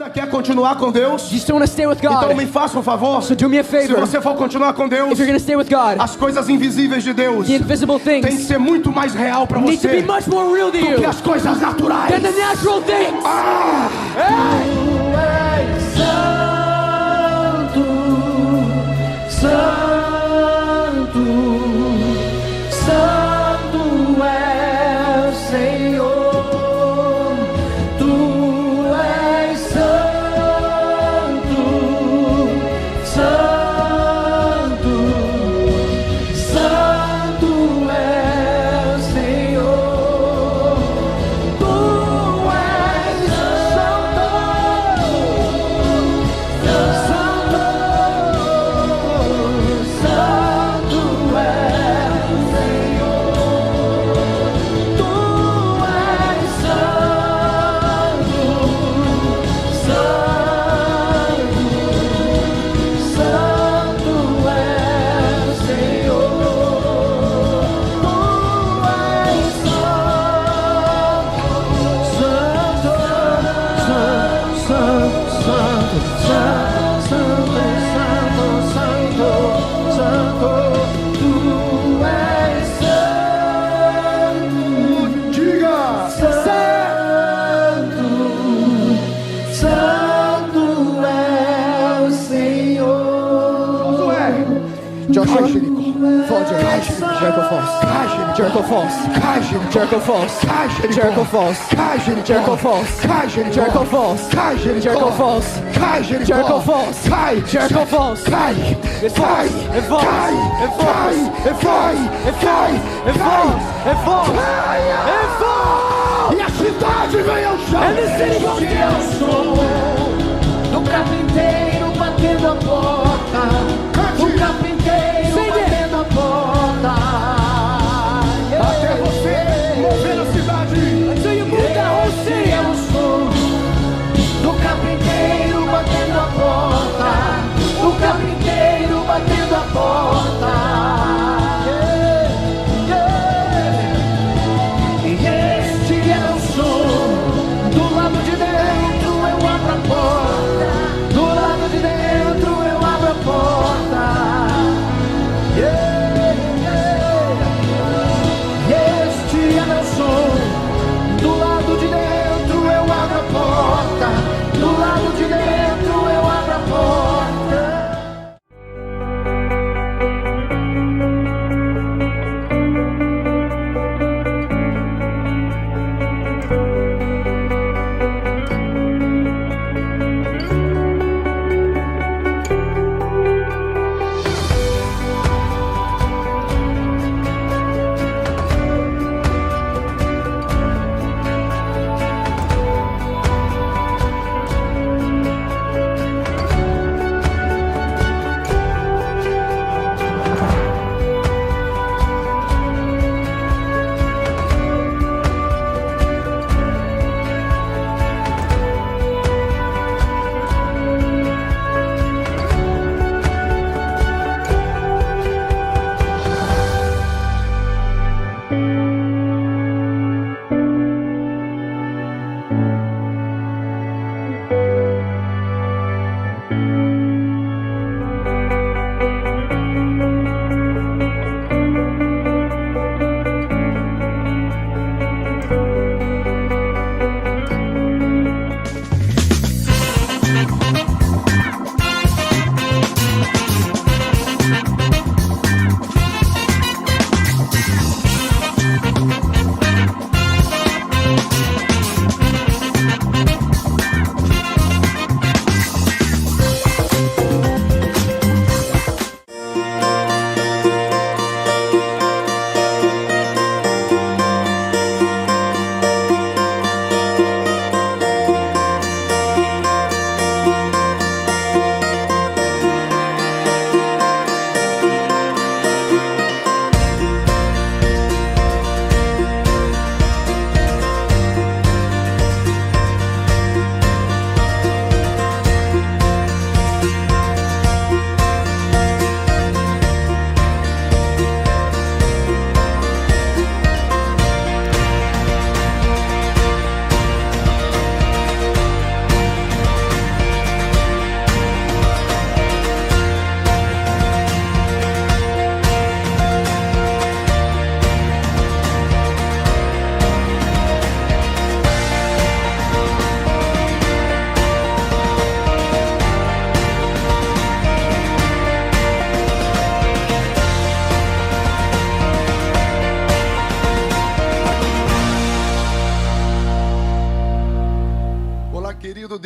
ainda quer continuar com Deus? Do you still want to stay with Então God? me faça um favor. So do me a Se favor. você for continuar com Deus, If you're going to stay with God, as coisas invisíveis de Deus the invisible tem que things ser muito mais real para need to be você much more real to do que you as coisas naturais. than the natural things. Joshua, fall Jericho Falls. Jericho Falls. Jericho Falls. Jericho Falls. Jericho Falls. Jericho Falls. Jericho Falls. Jericho Falls. Jericho Falls. It falls. It falls. It falls. It falls. It falls. It falls. It falls. It falls. E a cidade vem ao chão. And the city goes down. Do carpinteiro batendo a porta. Do carpinteiro batendo a porta. Até você mover a cidade. Until you move that whole city. É o som do carpinteiro batendo a porta. Do carpinteiro batendo a porta. E este é o som do lado de dentro. Eu abro a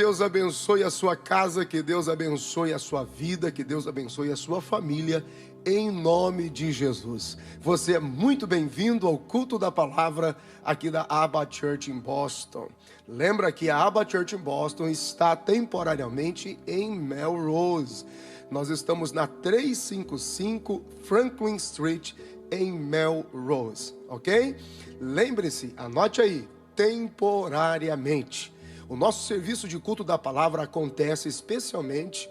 Deus abençoe a sua casa, que Deus abençoe a sua vida, que Deus abençoe a sua família, em nome de Jesus. Você é muito bem-vindo ao culto da palavra aqui da Abba Church em Boston. Lembra que a Abba Church em Boston está temporariamente em Melrose. Nós estamos na 355 Franklin Street em Melrose, ok? Lembre-se, anote aí, temporariamente. O nosso serviço de culto da palavra acontece especialmente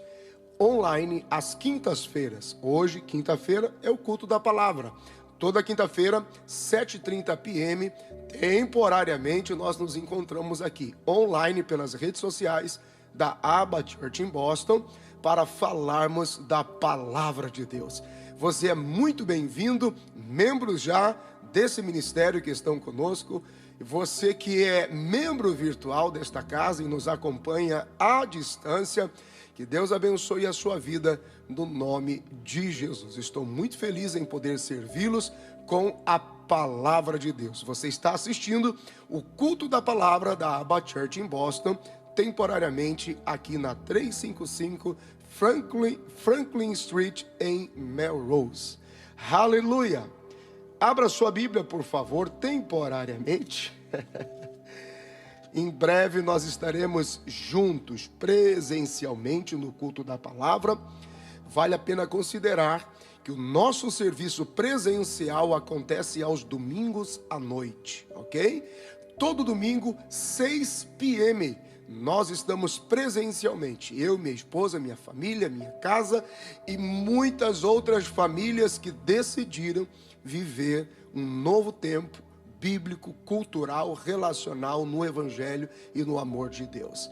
online às quintas-feiras. Hoje, quinta-feira, é o culto da palavra. Toda quinta-feira, 7h30 p.m., temporariamente nós nos encontramos aqui, online pelas redes sociais da Abba Church em Boston, para falarmos da palavra de Deus. Você é muito bem-vindo, membros já desse ministério que estão conosco, você que é membro virtual desta casa e nos acompanha à distância, que Deus abençoe a sua vida no nome de Jesus. Estou muito feliz em poder servi-los com a palavra de Deus. Você está assistindo o culto da palavra da Abba Church em Boston, temporariamente aqui na 355 Franklin Street em Melrose. Aleluia! Abra sua Bíblia, por favor, temporariamente. Em breve nós estaremos juntos, presencialmente, no culto da palavra. Vale a pena considerar que o nosso serviço presencial acontece aos domingos à noite, ok? Todo domingo, 6 p.m., nós estamos presencialmente, eu, minha esposa, minha família, minha casa e muitas outras famílias que decidiram viver um novo tempo bíblico, cultural, relacional no Evangelho e no amor de Deus.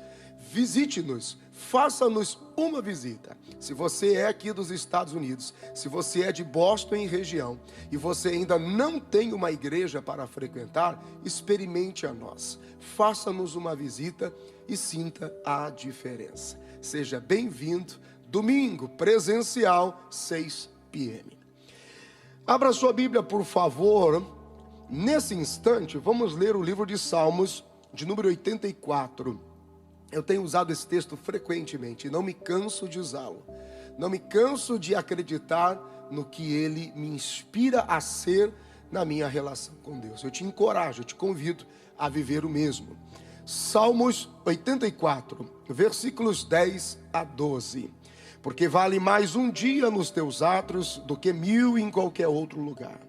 Visite-nos, faça-nos uma visita. Se você é aqui dos Estados Unidos, se você é de Boston e região, e você ainda não tem uma igreja para frequentar, experimente a nós. Faça-nos uma visita e sinta a diferença. Seja bem-vindo, domingo presencial, 6 p.m. Abra sua Bíblia, por favor. Nesse instante, vamos ler o livro de Salmos, de número 84. Eu tenho usado esse texto frequentemente e não me canso de usá-lo. Não me canso de acreditar no que ele me inspira a ser na minha relação com Deus. Eu te encorajo, eu te convido a viver o mesmo. Salmos 84, versículos 10 a 12. Porque vale mais um dia nos teus atos do que 1000 em qualquer outro lugar.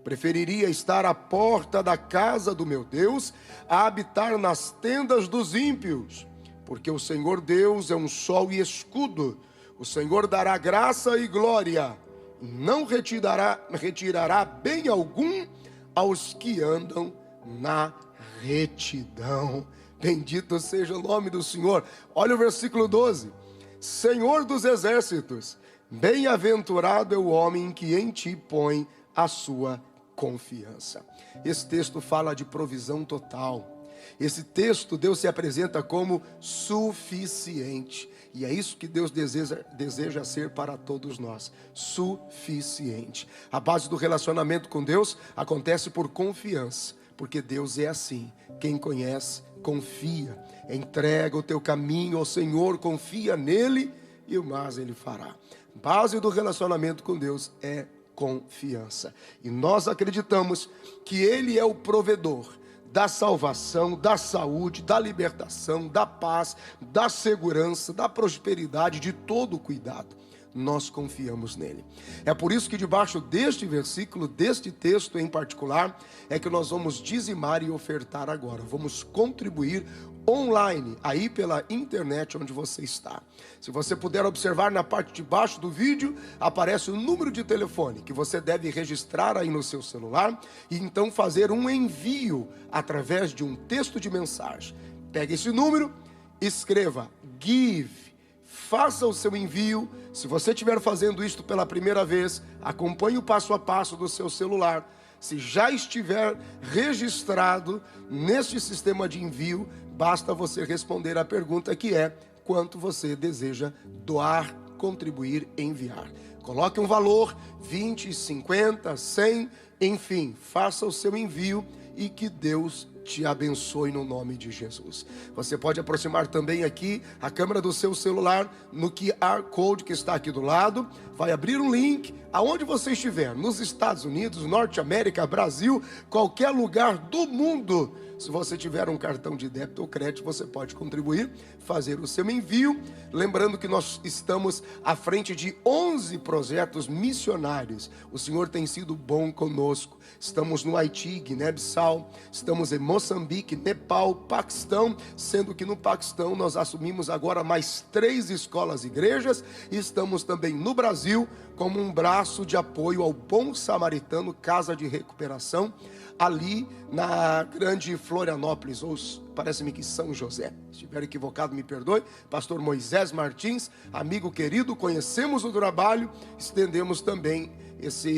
Preferiria estar à porta da casa do meu Deus a habitar nas tendas dos ímpios. Porque o Senhor Deus é um sol e escudo. O Senhor dará graça e glória. Não retirará bem algum aos que andam na retidão. Bendito seja o nome do Senhor. Olha o versículo 12. Senhor dos exércitos, bem-aventurado é o homem que em ti põe a sua confiança. Esse texto fala de provisão total. Esse texto, Deus se apresenta como suficiente. E é isso que Deus deseja ser para todos nós. Suficiente. A base do relacionamento com Deus acontece por confiança. Porque Deus é assim. Quem conhece, confia. Entrega o teu caminho ao Senhor, confia nele e o mais ele fará. Base do relacionamento com Deus é confiança. E nós acreditamos que ele é o provedor da salvação, da saúde, da libertação, da paz, da segurança, da prosperidade, de todo o cuidado. Nós confiamos nele. É por isso que debaixo deste versículo, deste texto em particular, é que nós vamos dizimar e ofertar agora. Vamos contribuir online, aí pela internet onde você está. Se você puder observar na parte de baixo do vídeo, aparece o número de telefone que você deve registrar aí no seu celular e então fazer um envio através de um texto de mensagem. Pegue esse número, escreva GIVE. Faça o seu envio. Se você estiver fazendo isto pela primeira vez, acompanhe o passo a passo do seu celular. Se já estiver registrado neste sistema de envio, basta você responder a pergunta que é: quanto você deseja doar, contribuir, enviar? Coloque um valor, 20, 50, 100, enfim, faça o seu envio e que Deus te abençoe no nome de Jesus. Você pode aproximar também aqui a câmera do seu celular no QR Code que está aqui do lado. Vai abrir um link aonde você estiver, nos Estados Unidos, Norte América, Brasil, qualquer lugar do mundo. Se você tiver um cartão de débito ou crédito, você pode contribuir, fazer o seu envio. Lembrando que nós estamos à frente de 11 projetos missionários. O Senhor tem sido bom conosco. Estamos no Haiti, Guiné-Bissau, estamos em Moçambique, Nepal, Paquistão, sendo que no Paquistão nós assumimos agora mais 3 escolas e igrejas. E estamos também no Brasil como um braço de apoio ao Bom Samaritano, Casa de Recuperação, ali na grande Florianópolis, ou parece-me que São José. Se estiver equivocado, me perdoe. Pastor Moisés Martins, amigo querido, conhecemos o trabalho, estendemos também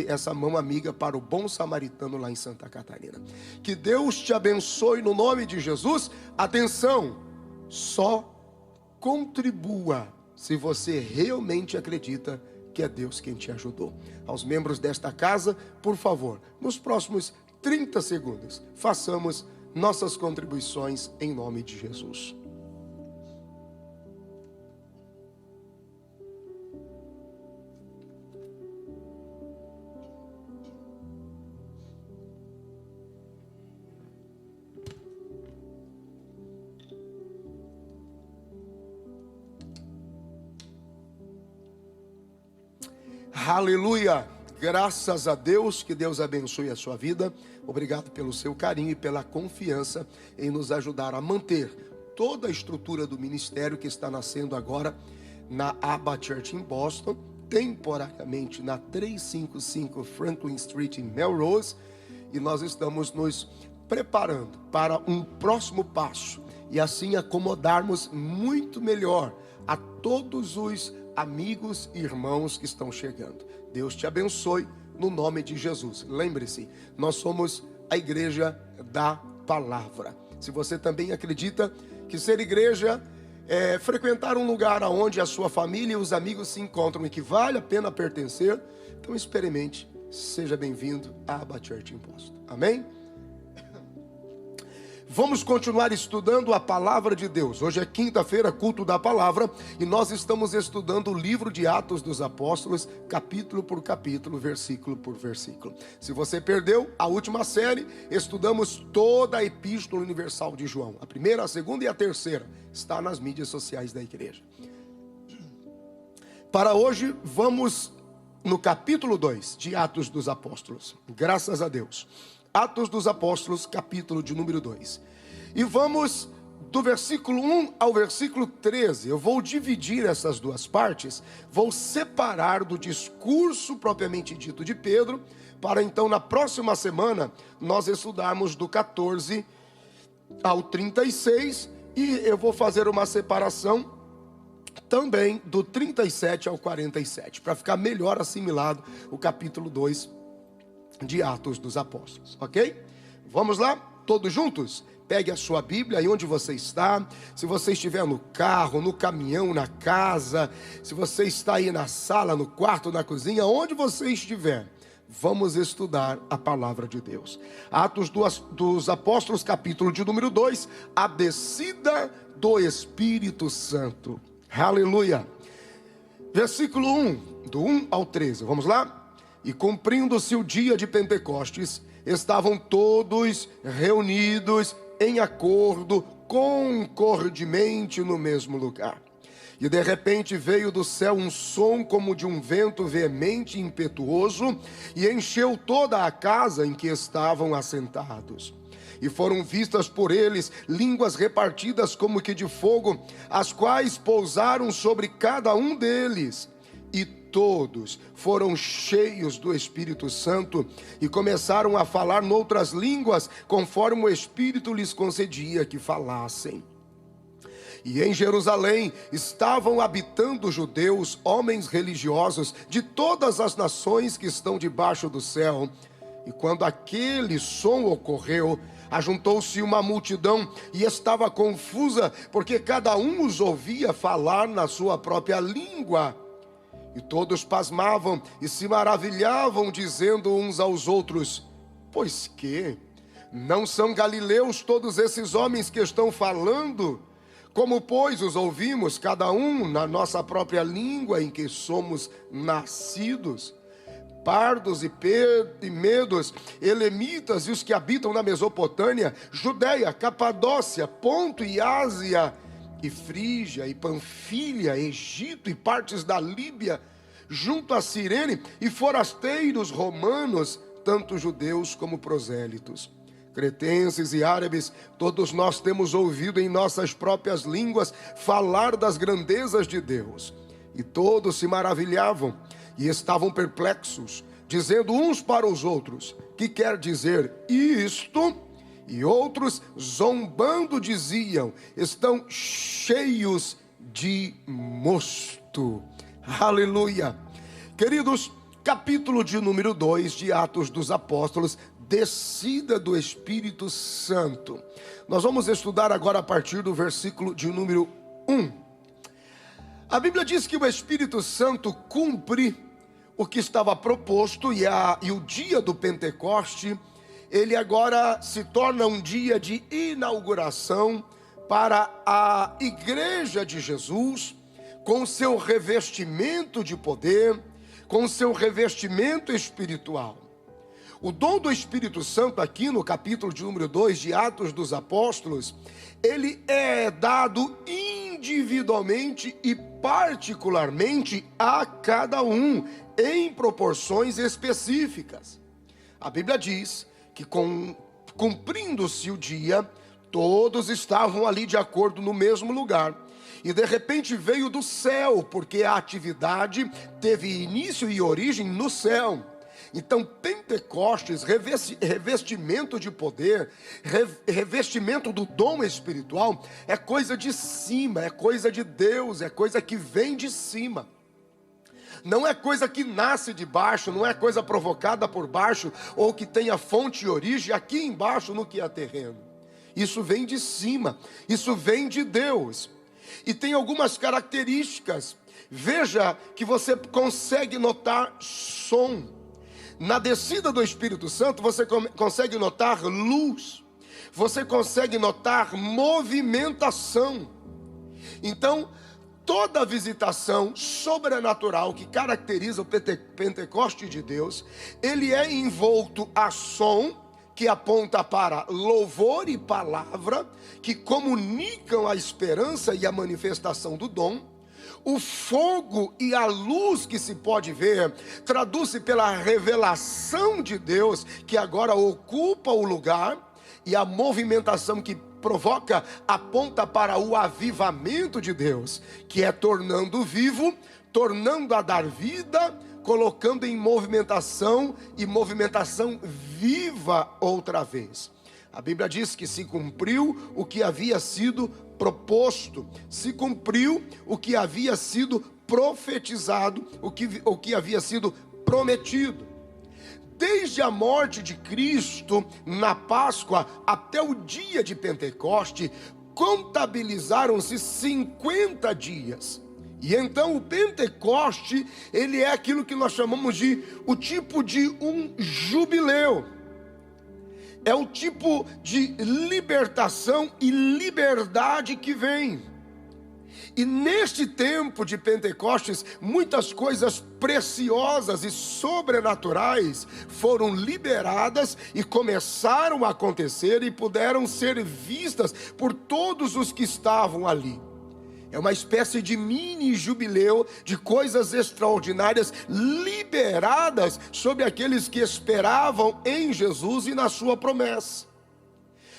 essa mão amiga para o Bom Samaritano lá em Santa Catarina. Que Deus te abençoe no nome de Jesus. Atenção, só contribua se você realmente acredita que é Deus quem te ajudou. Aos membros desta casa, por favor, nos próximos 30 segundos, façamos nossas contribuições em nome de Jesus. Aleluia! Graças a Deus, que Deus abençoe a sua vida. Obrigado pelo seu carinho e pela confiança em nos ajudar a manter toda a estrutura do ministério que está nascendo agora na Abba Church em Boston, temporariamente na 355 Franklin Street em Melrose, e nós estamos nos preparando para um próximo passo e assim acomodarmos muito melhor a todos os amigos e irmãos que estão chegando. Deus te abençoe no nome de Jesus. Lembre-se, nós somos a igreja da palavra. Se você também acredita que ser igreja é frequentar um lugar onde a sua família e os amigos se encontram e que vale a pena pertencer, então experimente. Seja bem-vindo à Abba Church em Boston. Amém? Vamos continuar estudando a palavra de Deus. Hoje é quinta-feira, culto da palavra, e nós estamos estudando o livro de Atos dos Apóstolos, capítulo por capítulo, versículo por versículo. Se você perdeu a última série, estudamos toda a Epístola Universal de João. A primeira, a segunda e a terceira está nas mídias sociais da igreja. Para hoje, vamos no capítulo 2 de Atos dos Apóstolos. Graças a Deus. Atos dos Apóstolos, capítulo de número 2. E vamos do versículo 1 ao versículo 13. Eu vou dividir essas duas partes, vou separar do discurso propriamente dito de Pedro, para então na próxima semana nós estudarmos do 14 ao 36, e eu vou fazer uma separação também do 37 ao 47, para ficar melhor assimilado o capítulo 2 de Atos dos Apóstolos, ok? Vamos lá? Todos juntos? Pegue a sua Bíblia aí onde você está. Se você estiver no carro, no caminhão, na casa, se você está aí na sala, no quarto, na cozinha, onde você estiver, vamos estudar a palavra de Deus. Atos dos Apóstolos, capítulo de número 2, a descida do Espírito Santo. Aleluia! Versículo 1, do 1 ao 13, vamos lá? E cumprindo-se o dia de Pentecostes, estavam todos reunidos em acordo, concordemente no mesmo lugar. E de repente veio do céu um som como de um vento veemente e impetuoso, e encheu toda a casa em que estavam assentados. E foram vistas por eles línguas repartidas como que de fogo, as quais pousaram sobre cada um deles. E todos foram cheios do Espírito Santo e começaram a falar noutras línguas, conforme o Espírito lhes concedia que falassem. E em Jerusalém estavam habitando judeus, homens religiosos de todas as nações que estão debaixo do céu. E quando aquele som ocorreu, ajuntou-se uma multidão e estava confusa, porque cada um os ouvia falar na sua própria língua. E todos pasmavam e se maravilhavam, dizendo uns aos outros: pois que? Não são galileus todos esses homens que estão falando? Como, pois, os ouvimos, cada um na nossa própria língua em que somos nascidos? Pardos e medos, elemitas e os que habitam na Mesopotâmia, Judeia, Capadócia, Ponto e Ásia, e Frígia e Panfilha, Egito e partes da Líbia, junto a Cirene, e forasteiros romanos, tanto judeus como prosélitos. Cretenses e árabes, todos nós temos ouvido em nossas próprias línguas falar das grandezas de Deus. E todos se maravilhavam e estavam perplexos, dizendo uns para os outros: que quer dizer isto? E outros, zombando, diziam: estão cheios de mosto. Aleluia! Queridos, capítulo de número 2 de Atos dos Apóstolos, descida do Espírito Santo. Nós vamos estudar agora a partir do versículo de número 1. A Bíblia diz que o Espírito Santo cumpre o que estava proposto, e o dia do Pentecoste, ele agora se torna um dia de inauguração para a Igreja de Jesus, com seu revestimento de poder, com seu revestimento espiritual. O dom do Espírito Santo aqui no capítulo de número 2 de Atos dos Apóstolos, ele é dado individualmente e particularmente a cada um, em proporções específicas. A Bíblia diz que cumprindo-se o dia, todos estavam ali de acordo no mesmo lugar. E de repente veio do céu, porque a atividade teve início e origem no céu. Então Pentecostes, revestimento de poder, revestimento do dom espiritual, é coisa de cima, é coisa de Deus, é coisa que vem de cima. Não é coisa que nasce de baixo, não é coisa provocada por baixo, ou que tenha fonte e origem aqui embaixo no que é terreno. Isso vem de cima, isso vem de Deus. E tem algumas características. Veja que você consegue notar som. Na descida do Espírito Santo, você consegue notar luz. Você consegue notar movimentação. Então, toda visitação sobrenatural que caracteriza o Pentecoste de Deus, ele é envolto a som, que aponta para louvor e palavra, que comunicam a esperança e a manifestação do dom. O fogo e a luz que se pode ver, traduz-se pela revelação de Deus, que agora ocupa o lugar, e a movimentação que provoca aponta para o avivamento de Deus, que é tornando vivo, tornando a dar vida, colocando em movimentação, e movimentação viva outra vez. A Bíblia diz que se cumpriu o que havia sido proposto, se cumpriu o que havia sido profetizado, o que havia sido prometido. Desde a morte de Cristo na Páscoa até o dia de Pentecoste, contabilizaram-se 50 dias. E então o Pentecoste, ele é aquilo que nós chamamos de o tipo de um jubileu. É o tipo de libertação e liberdade que vem. E neste tempo de Pentecostes, muitas coisas preciosas e sobrenaturais foram liberadas e começaram a acontecer e puderam ser vistas por todos os que estavam ali. É uma espécie de mini jubileu de coisas extraordinárias liberadas sobre aqueles que esperavam em Jesus e na sua promessa.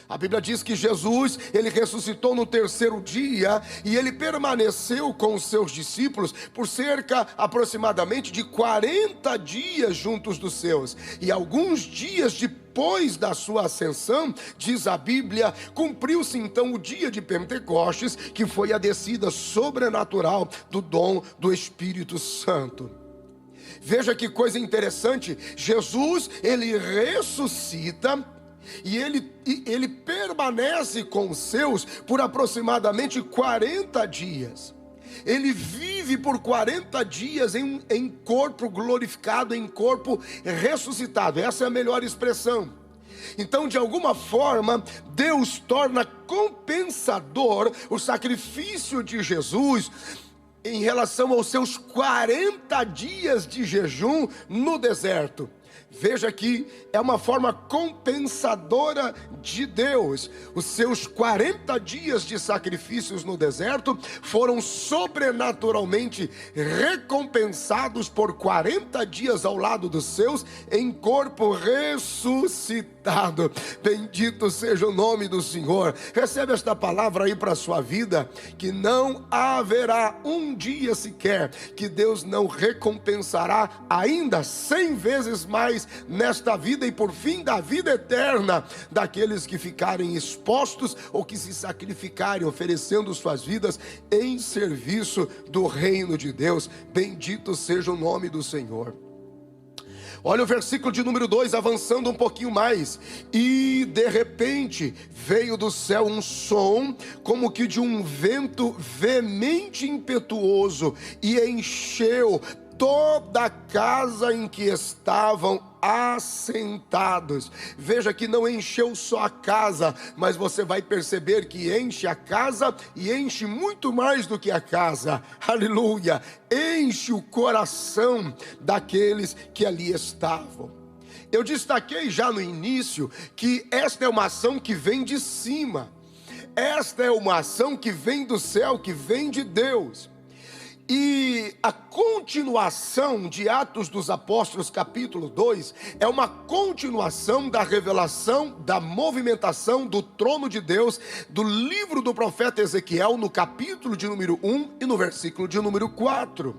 A Bíblia diz que Jesus, ele ressuscitou no terceiro dia e ele permaneceu com os seus discípulos por cerca aproximadamente de 40 dias juntos dos seus. E alguns dias depois da sua ascensão, diz a Bíblia, cumpriu-se então o dia de Pentecostes, que foi a descida sobrenatural do dom do Espírito Santo. Veja que coisa interessante, Jesus, ele ressuscita e ele permanece com os seus por aproximadamente 40 dias. Ele vive por 40 dias em corpo glorificado, em corpo ressuscitado. Essa é a melhor expressão. Então, de alguma forma, Deus torna compensador o sacrifício de Jesus em relação aos seus 40 dias de jejum no deserto. Veja que é uma forma compensadora de Deus. Os seus 40 dias de sacrifícios no deserto foram sobrenaturalmente recompensados por 40 dias ao lado dos seus em corpo ressuscitado. Bendito seja o nome do Senhor. Recebe esta palavra aí para a sua vida, que não haverá um dia sequer que Deus não recompensará ainda 100 vezes mais nesta vida e por fim da vida eterna daqueles que ficarem expostos ou que se sacrificarem, oferecendo suas vidas em serviço do reino de Deus. Bendito seja o nome do Senhor. Olha o versículo de número 2, avançando um pouquinho mais. E de repente veio do céu um som, como que de um vento veemente e impetuoso, e encheu toda a casa em que estavam assentados. Veja que não encheu só a casa, mas você vai perceber que enche a casa e enche muito mais do que a casa. Aleluia! Enche o coração daqueles que ali estavam. Eu destaquei já no início que esta é uma ação que vem de cima. Esta é uma ação que vem do céu, que vem de Deus. E a continuação de Atos dos Apóstolos capítulo 2 é uma continuação da revelação, da movimentação do trono de Deus do livro do profeta Ezequiel, no capítulo de número 1 e no versículo de número 4.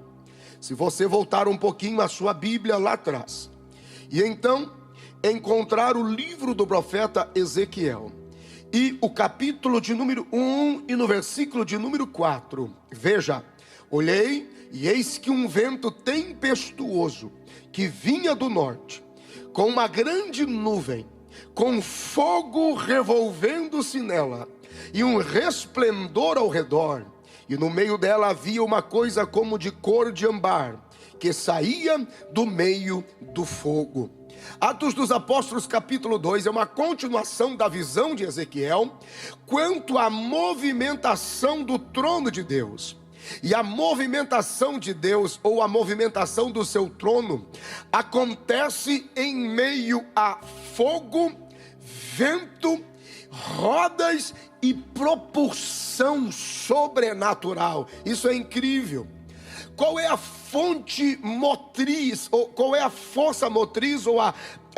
Se você voltar um pouquinho a sua Bíblia lá atrás e então encontrar o livro do profeta Ezequiel e o capítulo de número 1 e no versículo de número 4, veja: olhei, e eis que um vento tempestuoso, que vinha do norte, com uma grande nuvem, com fogo revolvendo-se nela, e um resplendor ao redor, e no meio dela havia uma coisa como de cor de ambar, que saía do meio do fogo. Atos dos Apóstolos capítulo 2 é uma continuação da visão de Ezequiel quanto à movimentação do trono de Deus. E a movimentação de Deus, ou a movimentação do seu trono, acontece em meio a fogo, vento, rodas e propulsão sobrenatural. Isso é incrível. Qual é a fonte motriz, ou qual é a força motriz, ou a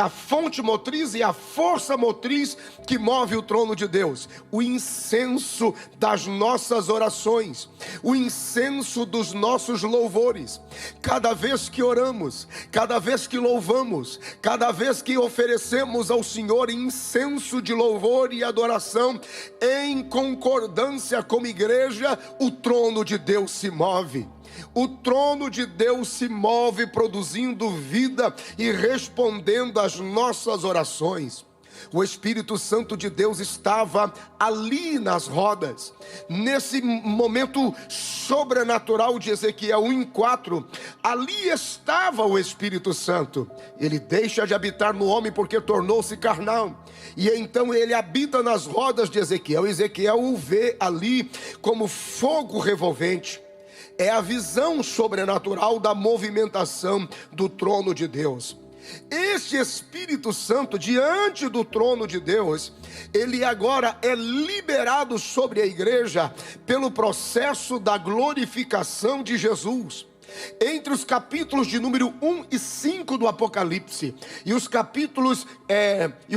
fonte motriz e a força motriz que move o trono de Deus? O incenso das nossas orações, o incenso dos nossos louvores. Cada vez que oramos, cada vez que louvamos, cada vez que oferecemos ao Senhor incenso de louvor e adoração, em concordância como igreja, o trono de Deus se move. O trono de Deus se move, produzindo vida e respondendo às nossas orações. O Espírito Santo de Deus estava ali nas rodas. Nesse momento sobrenatural de Ezequiel 1:4, ali estava o Espírito Santo. Ele deixa de habitar no homem porque tornou-se carnal. E então ele habita nas rodas de Ezequiel. Ezequiel o vê ali como fogo revolvente. É a visão sobrenatural da movimentação do trono de Deus. Este Espírito Santo, diante do trono de Deus, ele agora é liberado sobre a igreja pelo processo da glorificação de Jesus. Entre os capítulos de número 1 e 5 do Apocalipse e o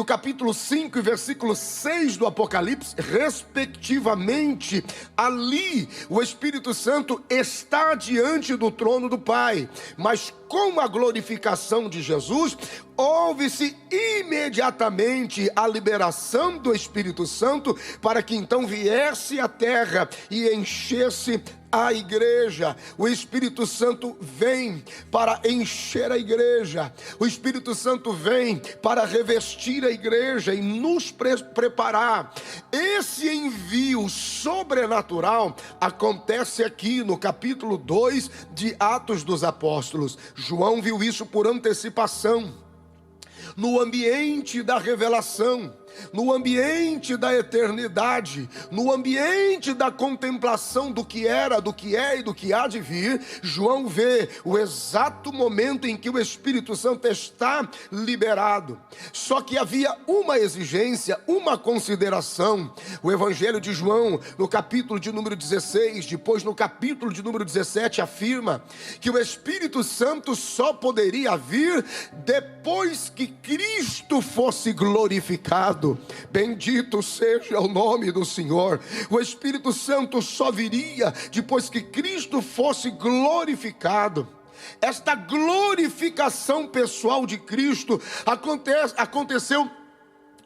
capítulo 5 e versículo 6 do Apocalipse, respectivamente, ali o Espírito Santo está diante do trono do Pai. Mas com a glorificação de Jesus, houve-se imediatamente a liberação do Espírito Santo para que então viesse à terra e enchesse a igreja. O Espírito Santo vem para encher a igreja. O Espírito Santo vem para revestir a igreja e nos preparar. Esse envio sobrenatural acontece aqui no capítulo 2 de Atos dos Apóstolos. João viu isso por antecipação. no ambiente da revelação, no ambiente da eternidade, no ambiente da contemplação do que era, do que é e do que há de vir, João vê o exato momento em que o Espírito Santo está liberado. Só que havia uma exigência, uma consideração. O Evangelho de João, no capítulo de número 16, depois no capítulo de número 17, afirma que o Espírito Santo só poderia vir depois que Cristo fosse glorificado. Bendito seja o nome do Senhor. O Espírito Santo só viria depois que Cristo fosse glorificado. Esta glorificação pessoal de Cristo aconteceu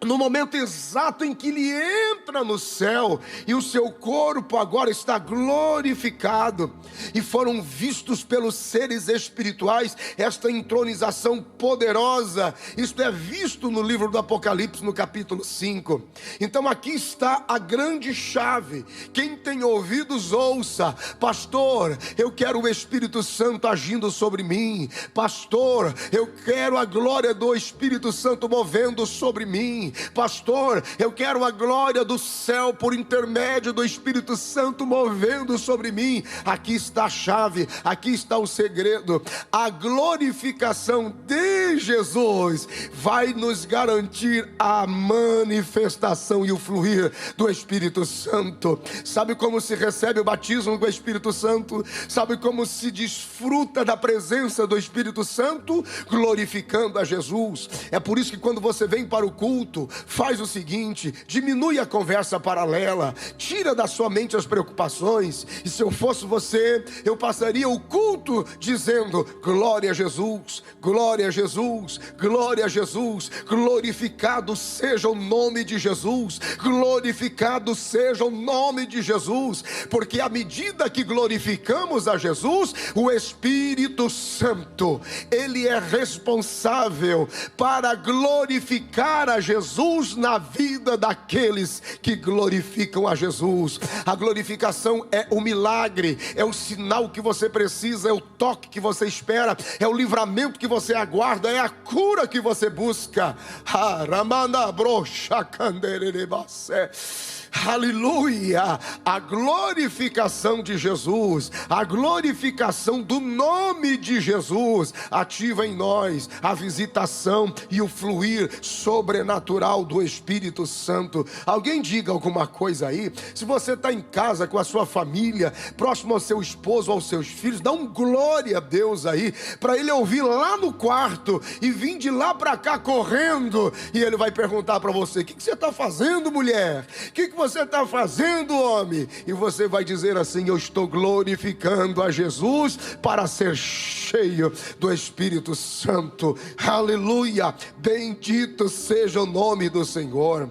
no momento exato em que ele entra no céu, e o seu corpo agora está glorificado, e foram vistos pelos seres espirituais esta entronização poderosa. Isto é visto no livro do Apocalipse, no capítulo 5. Então aqui está a grande chave. Quem tem ouvidos, ouça. Pastor, eu quero o Espírito Santo agindo sobre mim. Pastor, eu quero a glória do Espírito Santo movendo sobre mim. Pastor, eu quero a glória do céu por intermédio do Espírito Santo movendo sobre mim. Aqui está a chave, aqui está o segredo. A glorificação de Jesus vai nos garantir a manifestação e o fluir do Espírito Santo. Sabe como se recebe o batismo com o Espírito Santo? Sabe como se desfruta da presença do Espírito Santo? Glorificando a Jesus. É por isso que quando você vem para o culto, faz o seguinte: diminui a conversa paralela, tira da sua mente as preocupações. E se eu fosse você, eu passaria o culto dizendo: glória a Jesus, glória a Jesus, glória a Jesus, glorificado seja o nome de Jesus, glorificado seja o nome de Jesus. Porque à medida que glorificamos a Jesus, o Espírito Santo, ele é responsável para glorificar a Jesus na vida daqueles que glorificam a Jesus. A glorificação é o milagre, é o sinal que você precisa, é o toque que você espera, é o livramento que você aguarda, é a cura que você busca. Aleluia! A glorificação de Jesus, a glorificação do nome de Jesus ativa em nós a visitação e o fluir sobrenatural do Espírito Santo. Alguém diga alguma coisa aí. Se você está em casa com a sua família, próximo ao seu esposo, aos seus filhos, dá um glória a Deus aí, para ele ouvir lá no quarto e vir de lá para cá correndo, e ele vai perguntar para você: o que você está fazendo, mulher? O que você está fazendo, homem? E você vai dizer assim: eu estou glorificando a Jesus para ser cheio do Espírito Santo. Aleluia! Bendito seja o nome do Senhor.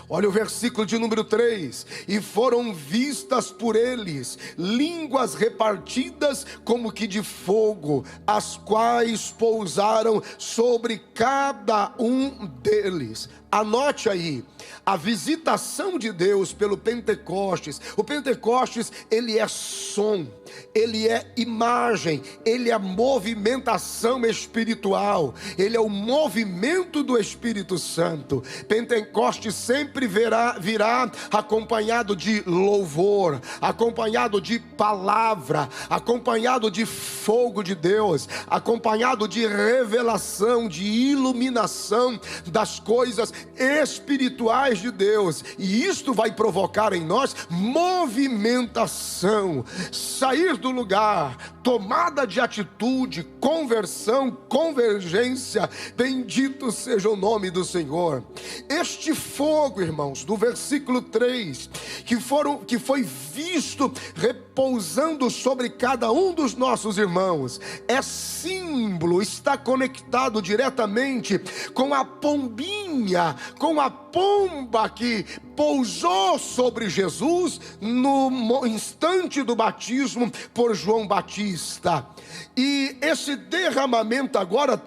Olha o versículo de número 3. E foram vistas por eles línguas repartidas como que de fogo, as quais pousaram sobre cada um deles. Anote aí, a visitação de Deus pelo Pentecostes. O Pentecostes, ele é som, ele é imagem, ele é movimentação espiritual, ele é o movimento do Espírito Santo. Pentecostes sempre virá acompanhado de louvor, acompanhado de palavra, acompanhado de fogo de Deus, acompanhado de revelação, de iluminação das coisas espirituais de Deus. E isto vai provocar em nós movimentação, sair do lugar, tomada de atitude, conversão, convergência. Bendito seja o nome do Senhor. Este fogo, irmãos, do versículo 3, que foi visto repousando sobre cada um dos nossos irmãos, é símbolo, está conectado diretamente com a pombinha, com a pomba que pousou sobre Jesus no instante do batismo por João Batista. E esse derramamento agora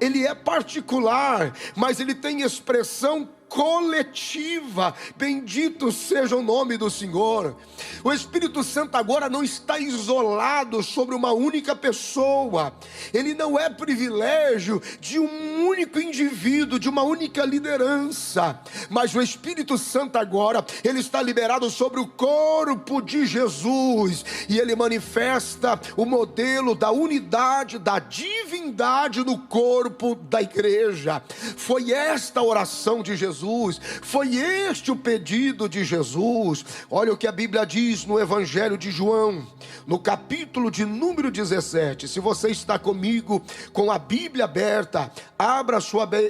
ele é particular, mas ele tem expressão coletiva. Bendito seja o nome do Senhor. O Espírito Santo agora não está isolado sobre uma única pessoa. Ele não é privilégio de um único indivíduo, de uma única liderança. Mas o Espírito Santo agora, ele está liberado sobre o corpo de Jesus. E ele manifesta o modelo da unidade, da divindade no corpo da igreja. Foi esta a oração de Jesus, foi este o pedido de Jesus. Olha o que a Bíblia diz no Evangelho de João, no capítulo de número 17. Se você está comigo com a Bíblia aberta, abra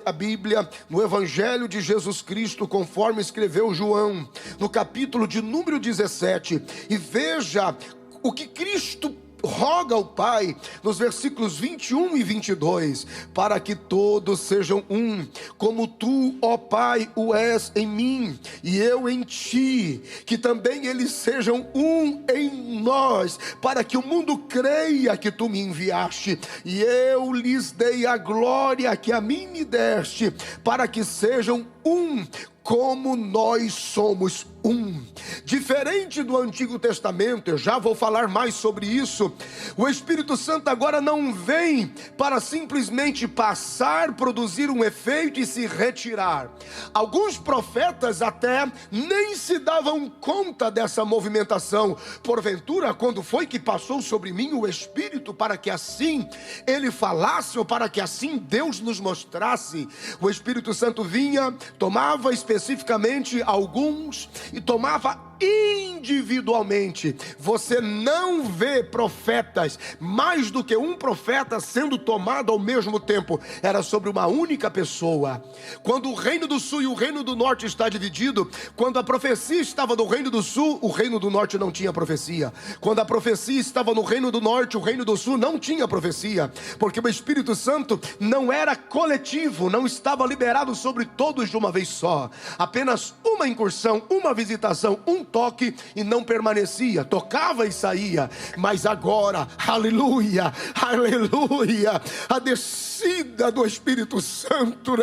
a Bíblia no Evangelho de Jesus Cristo, conforme escreveu João, no capítulo de número 17, e veja o que Cristo roga ao Pai, nos versículos 21 e 22, para que todos sejam um, como tu, ó Pai, o és em mim, e eu em ti, que também eles sejam um em nós, para que o mundo creia que tu me enviaste, e eu lhes dei a glória que a mim me deste, para que sejam um, como nós somos um. Diferente do Antigo Testamento, eu já vou falar mais sobre isso. O Espírito Santo agora não vem para simplesmente passar, produzir um efeito e se retirar. Alguns profetas até nem se davam conta dessa movimentação. Porventura, quando foi que passou sobre mim o Espírito para que assim ele falasse, ou para que assim Deus nos mostrasse? O Espírito Santo vinha, tomava especificamente alguns e tomava individualmente. Você não vê profetas, mais do que um profeta sendo tomado ao mesmo tempo. Era sobre uma única pessoa. Quando o reino do sul e o reino do norte está dividido, quando a profecia estava no reino do sul, o reino do norte não tinha profecia. Quando a profecia estava no reino do norte, o reino do sul não tinha profecia, porque o Espírito Santo não era coletivo, não estava liberado sobre todos de uma vez só. Apenas uma incursão, uma visitação, um toque, e não permanecia, tocava e saía. Mas agora, aleluia, aleluia, a descida do Espírito Santo,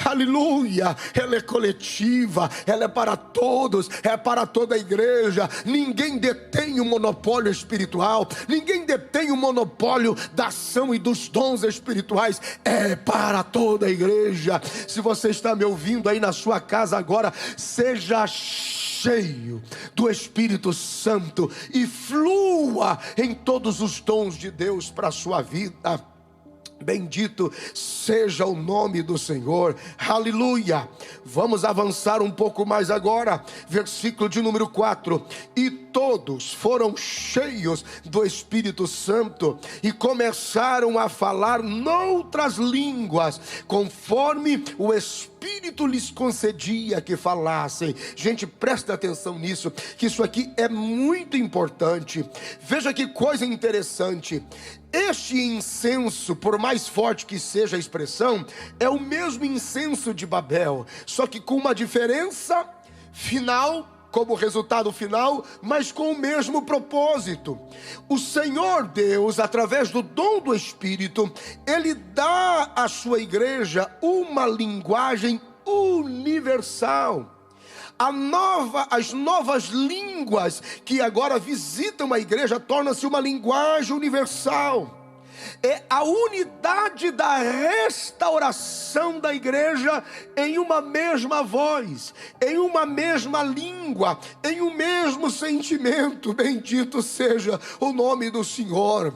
aleluia, ela é coletiva, ela é para todos, é para toda a igreja. Ninguém detém o monopólio espiritual, ninguém detém o monopólio da ação e dos dons espirituais, é para toda a igreja. Se você está me ouvindo aí na sua casa agora, seja cheio do Espírito Santo e flua em todos os dons de Deus para a sua vida. Bendito seja o nome do Senhor, aleluia. Vamos avançar um pouco mais agora, versículo de número 4. E todos foram cheios do Espírito Santo e começaram a falar noutras línguas, conforme o Espírito lhes concedia que falassem. Gente, presta atenção nisso, que isso aqui é muito importante. Veja que coisa interessante. Este incenso, por mais forte que seja a expressão, é o mesmo incenso de Babel, só que com uma diferença final, como resultado final, mas com o mesmo propósito. O Senhor Deus, através do dom do Espírito, Ele dá à sua igreja uma linguagem universal. As novas línguas que agora visitam a igreja tornam-se uma linguagem universal. É a unidade da restauração da igreja em uma mesma voz, em uma mesma língua, em um mesmo sentimento. Bendito seja o nome do Senhor.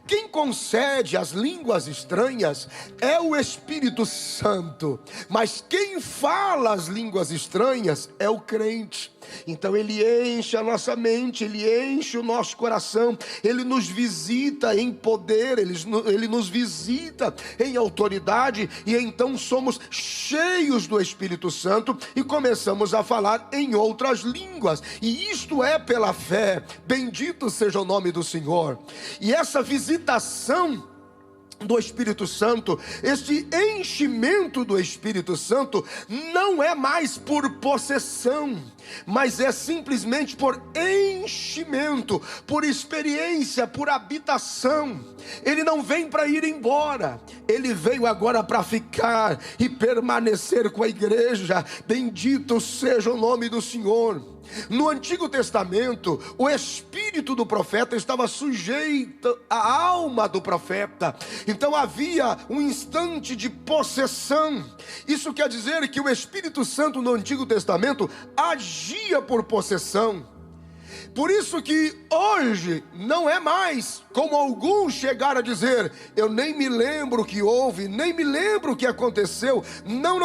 Quem concede as línguas estranhas é o Espírito Santo, mas quem fala as línguas estranhas é o crente. Então ele enche a nossa mente, ele enche o nosso coração, ele nos visita em poder, ele nos visita em autoridade, e então somos cheios do Espírito Santo e começamos a falar em outras línguas, e isto é pela fé. Bendito seja o nome do Senhor. E essa visitação do Espírito Santo, este enchimento do Espírito Santo não é mais por possessão, mas é simplesmente por enchimento, por experiência, por habitação. Ele não vem para ir embora, ele veio agora para ficar e permanecer com a igreja. Bendito seja o nome do Senhor. No Antigo Testamento, o espírito do profeta estava sujeito à alma do profeta. Então havia um instante de possessão. Isso quer dizer que o Espírito Santo no Antigo Testamento agia por possessão. Por isso que hoje não é mais como alguns chegaram a dizer: eu nem me lembro o que houve, nem me lembro o que aconteceu. Não,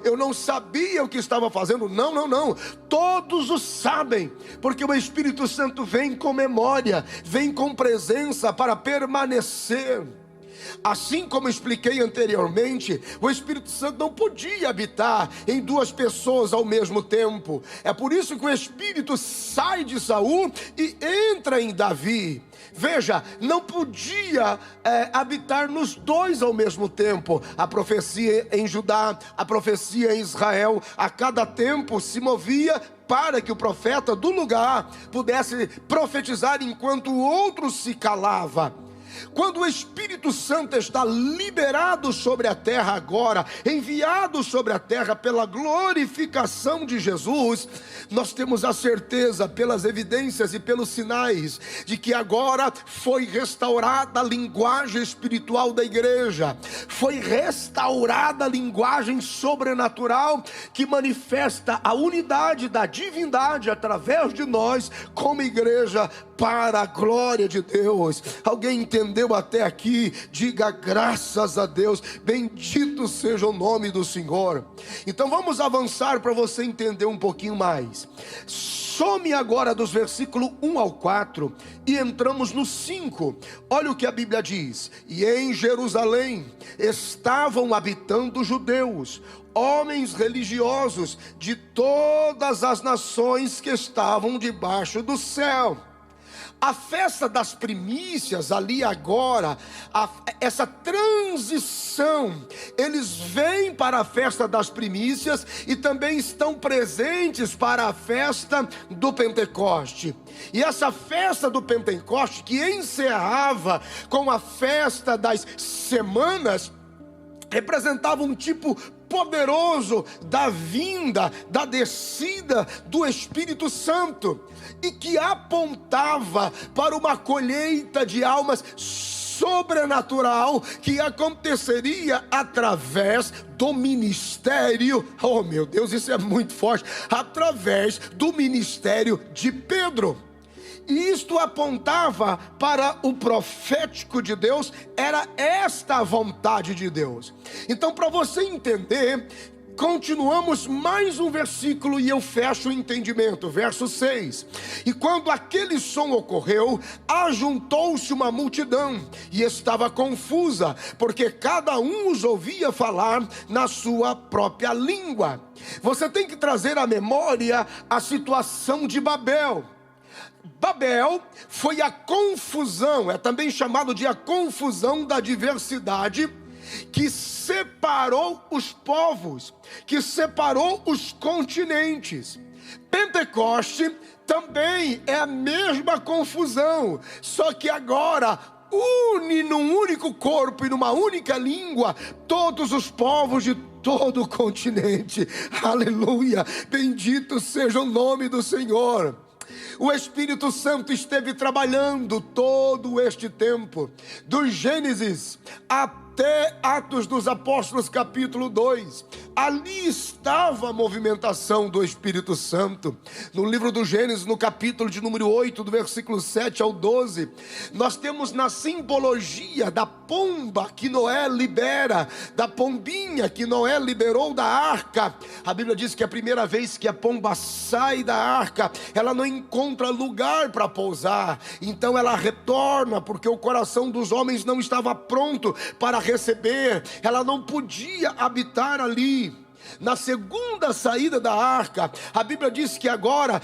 eu não sabia o que estava fazendo. Não, todos o sabem, porque o Espírito Santo vem com memória, vem com presença para permanecer. Assim como expliquei anteriormente, o Espírito Santo não podia habitar em duas pessoas ao mesmo tempo. É por isso que o Espírito sai de Saul e entra em Davi. Veja, não podia habitar nos dois ao mesmo tempo. A profecia em Judá, a profecia em Israel, a cada tempo se movia para que o profeta do lugar pudesse profetizar enquanto o outro se calava. Quando o Espírito Santo está liberado sobre a terra agora, enviado sobre a terra pela glorificação de Jesus, nós temos a certeza, pelas evidências e pelos sinais, de que agora foi restaurada a linguagem espiritual da igreja, foi restaurada a linguagem sobrenatural que manifesta a unidade da divindade através de nós como igreja, para a glória de Deus. Alguém entendeu até aqui? Diga graças a Deus, bendito seja o nome do Senhor. Então vamos avançar para você entender um pouquinho mais. Some agora dos versículos 1 ao 4 e entramos no 5. Olha o que a Bíblia diz: e em Jerusalém estavam habitando judeus, homens religiosos de todas as nações que estavam debaixo do céu. A festa das primícias ali agora, essa transição, eles vêm para a festa das primícias e também estão presentes para a festa do Pentecoste. E essa festa do Pentecoste, que encerrava com a festa das semanas, representava um tipo poderoso da vinda, da descida do Espírito Santo, e que apontava para uma colheita de almas sobrenatural que aconteceria através do ministério, oh meu Deus, isso é muito forte, através do ministério de Pedro. E isto apontava para o profético de Deus, era esta a vontade de Deus. Então, para você entender, continuamos mais um versículo e eu fecho o entendimento, verso 6. E quando aquele som ocorreu, ajuntou-se uma multidão e estava confusa, porque cada um os ouvia falar na sua própria língua. Você tem que trazer à memória a situação de Babel. Babel foi a confusão, é também chamado de a confusão da diversidade, que separou os povos, que separou os continentes. Pentecoste também é a mesma confusão, só que agora une num único corpo e numa única língua todos os povos de todo o continente. Aleluia, bendito seja o nome do Senhor. O Espírito Santo esteve trabalhando todo este tempo, do Gênesis até Atos dos Apóstolos capítulo 2, ali estava a movimentação do Espírito Santo. No livro do Gênesis, no capítulo de número 8, do versículo 7 ao 12, nós temos na simbologia da pomba que Noé libera, da pombinha que Noé liberou da arca. A Bíblia diz que a primeira vez que a pomba sai da arca, ela não encontra lugar para pousar, então ela retorna, porque o coração dos homens não estava pronto para receber, ela não podia habitar ali. Na segunda saída da arca, a Bíblia diz que agora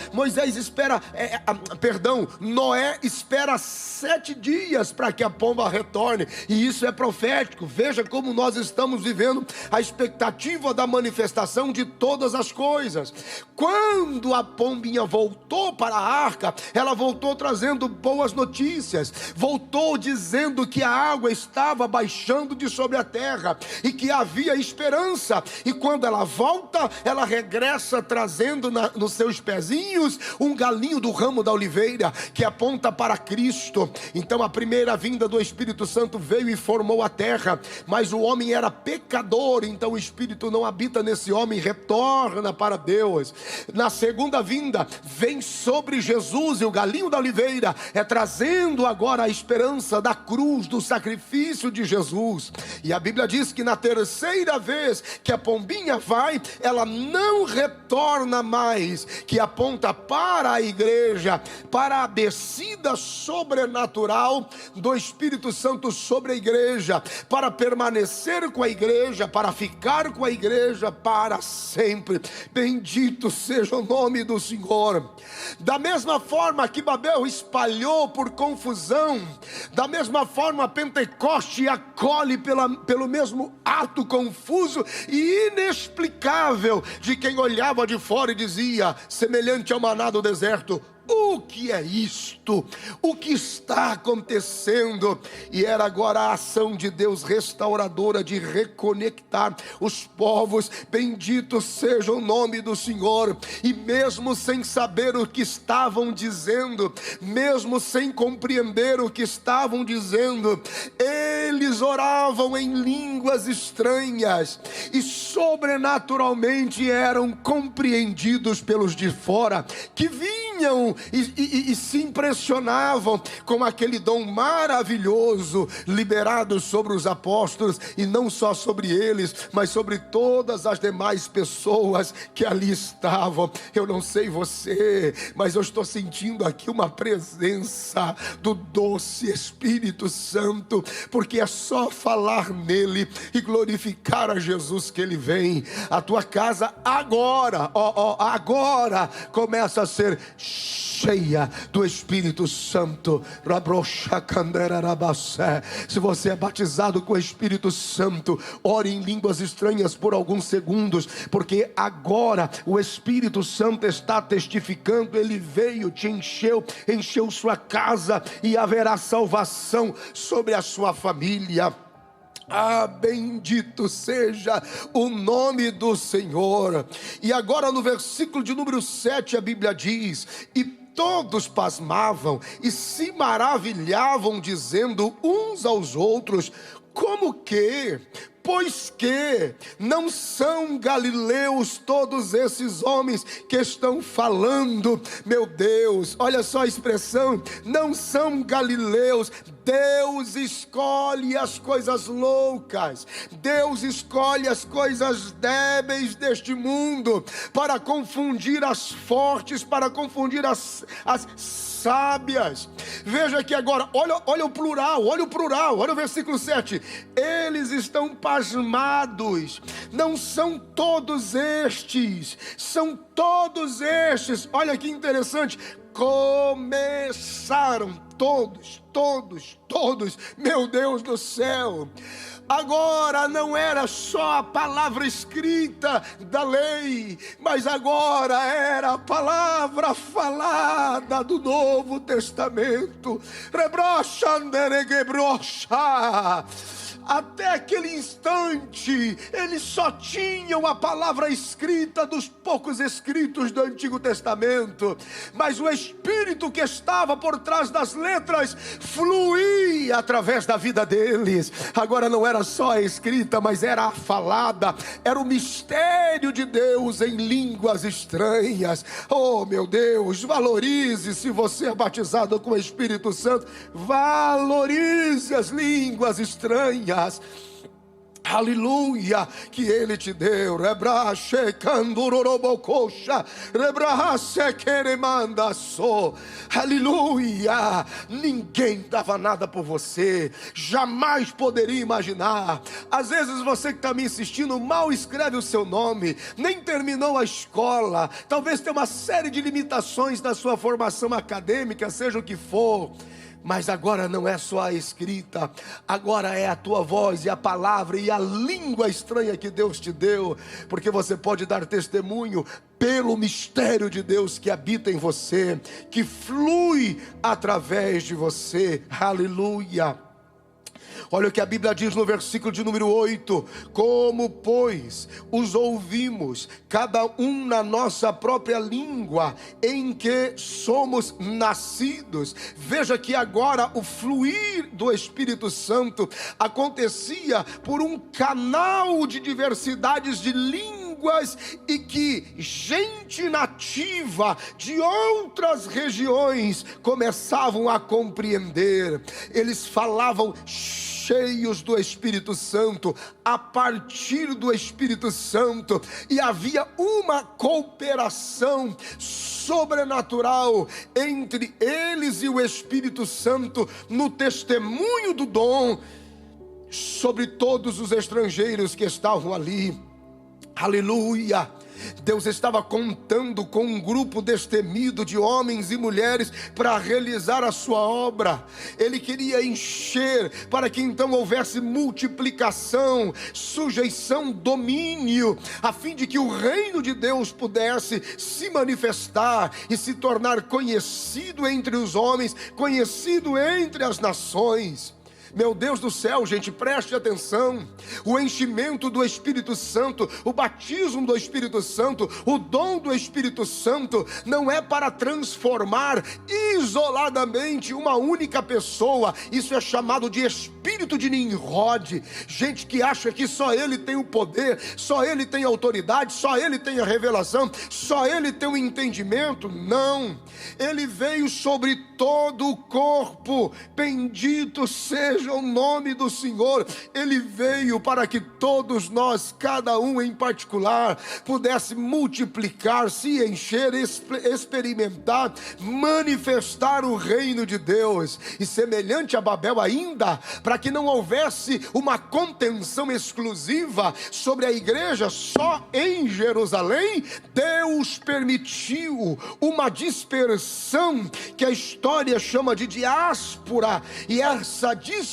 Noé espera 7 dias para que a pomba retorne, e isso é profético. Veja como nós estamos vivendo a expectativa da manifestação de todas as coisas. Quando a pombinha voltou para a arca, ela voltou trazendo boas notícias, voltou dizendo que a água estava baixando de sobre a terra e que havia esperança. E quando ela volta, ela regressa trazendo nos seus pezinhos um galinho do ramo da oliveira, que aponta para Cristo. Então a primeira vinda do Espírito Santo veio e formou a terra, mas o homem era pecador, então o Espírito não habita nesse homem, retorna para Deus. Na segunda vinda, vem sobre Jesus, e o galinho da oliveira é trazendo agora a esperança da cruz, do sacrifício de Jesus. E a Bíblia diz que na terceira vez que a pombinha vai, ela não retorna mais, que aponta para a igreja, para a descida sobrenatural do Espírito Santo sobre a igreja, para permanecer com a igreja, para ficar com a igreja para sempre. Bendito seja o nome do Senhor. Da mesma forma que Babel espalhou por confusão, da mesma forma Pentecoste acolhe pelo mesmo ato confuso e inexplicável de quem olhava de fora e dizia, semelhante ao maná do deserto: o que é isto? O que está acontecendo? E era agora a ação de Deus restauradora de reconectar os povos. Bendito seja o nome do Senhor. E mesmo sem saber o que estavam dizendo, mesmo sem compreender o que estavam dizendo, eles oravam em línguas estranhas e sobrenaturalmente eram compreendidos pelos de fora, que vinham e se impressionavam com aquele dom maravilhoso liberado sobre os apóstolos, e não só sobre eles, mas sobre todas as demais pessoas que ali estavam. Eu não sei você, mas eu estou sentindo aqui uma presença do doce Espírito Santo, porque é só falar nele e glorificar a Jesus que ele vem. A tua casa agora, agora começa a ser cheia do Espírito Santo. Se você é batizado com o Espírito Santo, ore em línguas estranhas por alguns segundos, porque agora o Espírito Santo está testificando. Ele veio, te encheu sua casa, e haverá salvação sobre a sua família. Ah, bendito seja o nome do Senhor. E agora no versículo de número 7 a Bíblia diz: e todos pasmavam e se maravilhavam, dizendo uns aos outros: como que? Pois que não são galileus todos esses homens que estão falando? Meu Deus, olha só a expressão, não são galileus. Deus escolhe as coisas loucas, Deus escolhe as coisas débeis deste mundo para confundir as fortes, para confundir as sábias. Veja aqui agora, olha o plural, olha o versículo 7. Eles estão pasmados, não são todos estes, são todos estes. Olha que interessante, começaram todos, meu Deus do céu. Agora não era só a palavra escrita da lei, mas agora era a palavra falada do Novo Testamento. Até aquele instante, eles só tinham a palavra escrita dos poucos escritos do Antigo Testamento, mas o Espírito que estava por trás das letras fluía através da vida deles. Agora não era só a escrita, mas era a falada, era o mistério de Deus em línguas estranhas. Oh, meu Deus, valorize, se você é batizado com o Espírito Santo, valorize as línguas estranhas. aleluia, que Ele te deu. Aleluia. Ninguém dava nada por você, jamais poderia imaginar. Às vezes você que está me assistindo mal escreve o seu nome, nem terminou a escola, talvez tenha uma série de limitações na sua formação acadêmica, seja o que for. Mas agora não é só a escrita, agora é a tua voz e a palavra e a língua estranha que Deus te deu, porque você pode dar testemunho pelo mistério de Deus que habita em você, que flui através de você. Aleluia. Olha o que a Bíblia diz no versículo de número 8: como, pois, os ouvimos, cada um na nossa própria língua, em que somos nascidos. Veja que agora o fluir do Espírito Santo acontecia por um canal de diversidades de línguas, e que gente nativa de outras regiões começavam a compreender. Eles falavam cheios do Espírito Santo, a partir do Espírito Santo, e havia uma cooperação sobrenatural entre eles e o Espírito Santo no testemunho do dom sobre todos os estrangeiros que estavam ali. Aleluia. Deus estava contando com um grupo destemido de homens e mulheres para realizar a sua obra. Ele queria encher para que então houvesse multiplicação, sujeição, domínio, a fim de que o reino de Deus pudesse se manifestar e se tornar conhecido entre os homens, conhecido entre as nações. Meu Deus do céu, gente, preste atenção. O enchimento do Espírito Santo, o batismo do Espírito Santo, o dom do Espírito Santo não é para transformar isoladamente uma única pessoa. Isso é chamado de espírito de Nimrod. Gente que acha que só ele tem o poder, só ele tem a autoridade, só ele tem a revelação, só ele tem o entendimento. Não, ele veio sobre todo o corpo. Bendito seja o nome do Senhor. Ele veio para que todos nós, cada um em particular, pudesse multiplicar, se encher, experimentar, manifestar o reino de Deus. E semelhante a Babel ainda, para que não houvesse uma contenção exclusiva sobre a igreja só em Jerusalém, Deus permitiu uma dispersão que a história chama de diáspora, e essa dispersão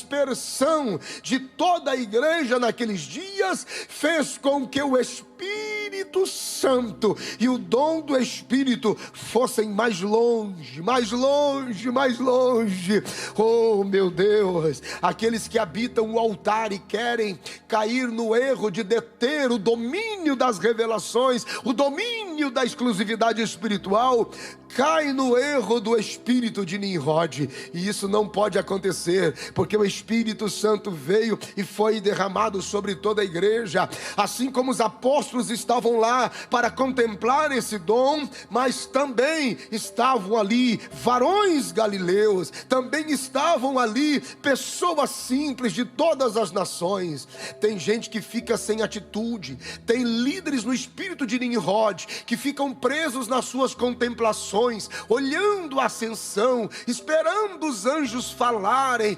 de toda a igreja naqueles dias fez com que o Espírito Santo e o dom do Espírito fossem mais longe, mais longe, mais longe. Oh, meu Deus, aqueles que habitam o altar e querem cair no erro de deter o domínio das revelações, o domínio da exclusividade espiritual, cai no erro do espírito de Nimrod. E isso não pode acontecer, porque o Espírito Santo veio e foi derramado sobre toda a igreja. Assim como os apóstolos estavam lá para contemplar esse dom, mas também estavam ali varões galileus, também estavam ali pessoas simples de todas as nações. Tem gente que fica sem atitude, tem líderes no espírito de Nimrod que ficam presos nas suas contemplações, olhando a ascensão, esperando os anjos falarem.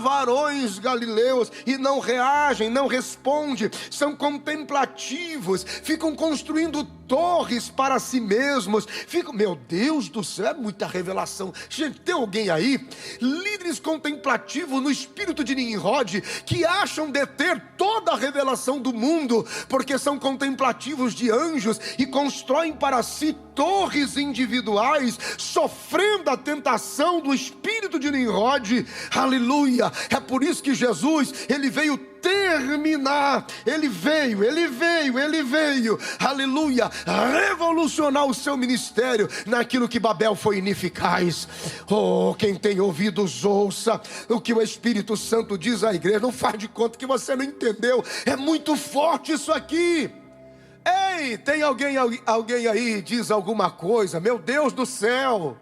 Varões galileus, e não reagem, não respondem, são contemplativos, ficam construindo torres para si mesmos, ficam, meu Deus do céu, é muita revelação. Gente, tem alguém aí, líderes contemplativos no espírito de Nimrod, que acham deter toda a revelação do mundo, porque são contemplativos de anjos e constroem para si torres individuais, sofrendo a tentação do espírito de Nimrod. Aleluia. É por isso que Jesus, ele veio terminar, ele veio, aleluia, revolucionar o seu ministério naquilo que Babel foi ineficaz. Oh, quem tem ouvidos ouça o que o Espírito Santo diz à igreja. Não faz de conta que você não entendeu, é muito forte isso aqui. Ei, tem alguém aí, diz alguma coisa? Meu Deus do céu,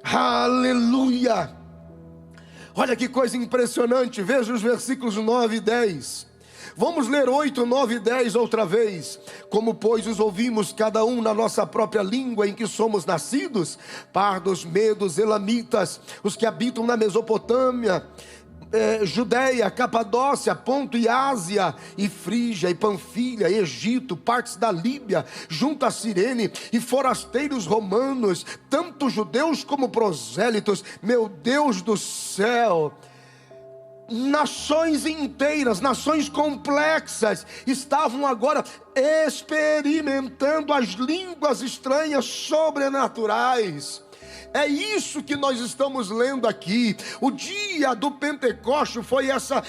aleluia. Olha que coisa impressionante, veja os versículos 9 e 10. Vamos ler 8, 9 e 10 outra vez. Como, pois, os ouvimos cada um na nossa própria língua em que somos nascidos, pardos, medos, elamitas, os que habitam na Mesopotâmia, Judeia, Capadócia, Ponto e Ásia, e Frígia, e Panfilha, Egito, partes da Líbia, junto a Cirene, e forasteiros romanos, tanto judeus como prosélitos, meu Deus do céu, nações inteiras, nações complexas, estavam agora experimentando as línguas estranhas sobrenaturais. É isso que nós estamos lendo aqui. O dia do Pentecoste foi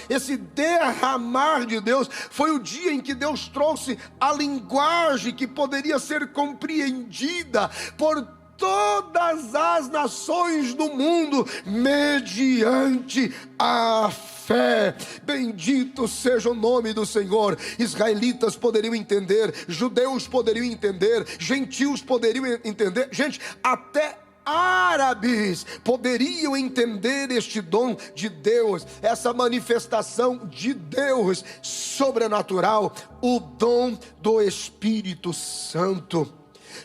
esse derramar de Deus. Foi o dia em que Deus trouxe a linguagem que poderia ser compreendida por todas as nações do mundo, mediante a fé. Bendito seja o nome do Senhor. Israelitas poderiam entender, judeus poderiam entender, gentios poderiam entender, gente, até árabes poderiam entender este dom de Deus, essa manifestação de Deus sobrenatural, o dom do Espírito Santo.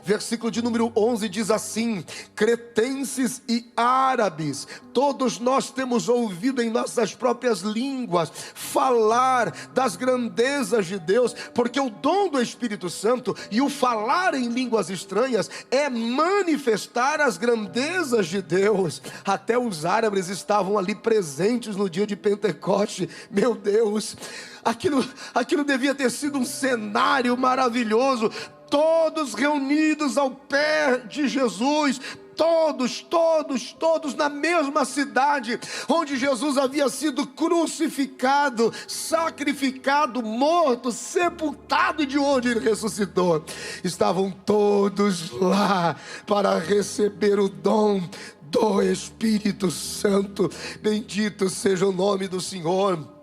Versículo de número 11 diz assim: cretenses e árabes, todos nós temos ouvido em nossas próprias línguas falar das grandezas de Deus, porque o dom do Espírito Santo e o falar em línguas estranhas é manifestar as grandezas de Deus. Até os árabes estavam ali presentes no dia de Pentecoste. Meu Deus, aquilo devia ter sido um cenário maravilhoso. Todos reunidos ao pé de Jesus, todos na mesma cidade onde Jesus havia sido crucificado, sacrificado, morto, sepultado, e de onde ele ressuscitou. Estavam todos lá para receber o dom do Espírito Santo. Bendito seja o nome do Senhor.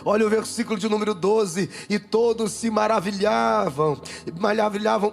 Olha o versículo de número 12: e todos se maravilhavam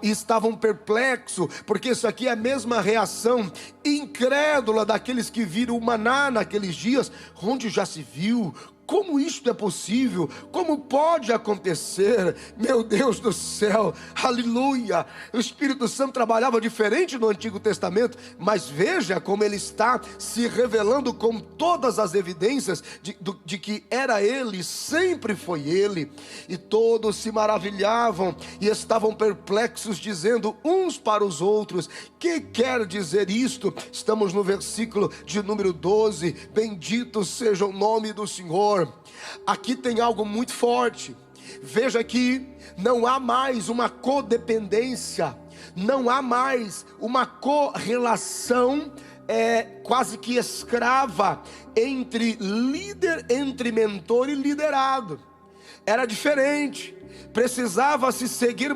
e estavam perplexos, porque isso aqui é a mesma reação incrédula daqueles que viram o maná naqueles dias, onde já se viu. Como isto é possível? Como pode acontecer? Meu Deus do céu, aleluia! O Espírito Santo trabalhava diferente no Antigo Testamento, mas veja como ele está se revelando com todas as evidências de que era ele, sempre foi ele. E todos se maravilhavam e estavam perplexos, dizendo uns para os outros: que quer dizer isto? Estamos no versículo de número 12. Bendito seja o nome do Senhor. Aqui tem algo muito forte. Veja que não há mais uma codependência, não há mais uma correlação quase que escrava entre líder, entre mentor e liderado. Era diferente. Precisava-se seguir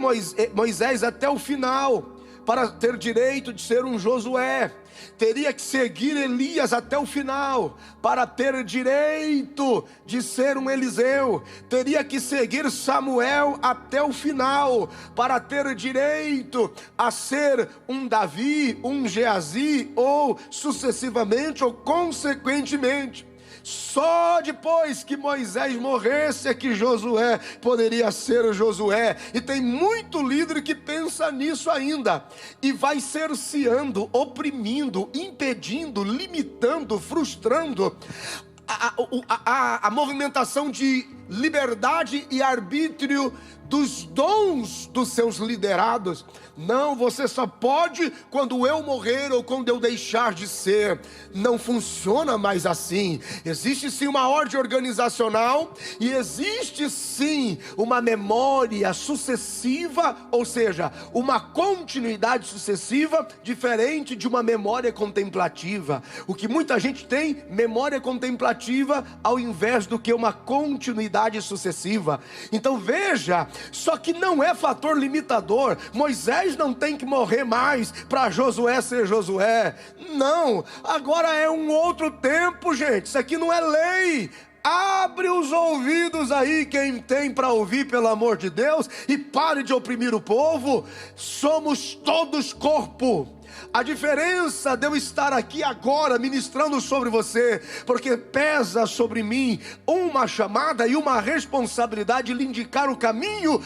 Moisés até o final para ter direito de ser um Josué. Teria que seguir Elias até o final para ter direito de ser um Eliseu. Teria que seguir Samuel até o final para ter direito a ser um Davi, um Geazi, ou sucessivamente ou consequentemente. Só depois que Moisés morresse é que Josué poderia ser o Josué. E tem muito líder que pensa nisso ainda, e vai cerceando, oprimindo, impedindo, limitando, frustrando a movimentação de liberdade e arbítrio dos dons dos seus liderados. Não, você só pode quando eu morrer ou quando eu deixar de ser. Não funciona mais assim. Existe sim uma ordem organizacional e existe sim uma memória sucessiva, ou seja, uma continuidade sucessiva diferente de uma memória contemplativa. O que muita gente tem, memória contemplativa ao invés do que uma continuidade sucessiva. Então veja, só que não é fator limitador. Moisés não tem que morrer mais para Josué ser Josué. Não, agora é um outro tempo, gente. Isso aqui não é lei. Abre os ouvidos aí, quem tem para ouvir, pelo amor de Deus, e pare de oprimir o povo. Somos todos corpo. A diferença de eu estar aqui agora ministrando sobre você, porque pesa sobre mim uma chamada e uma responsabilidade de lhe indicar o caminho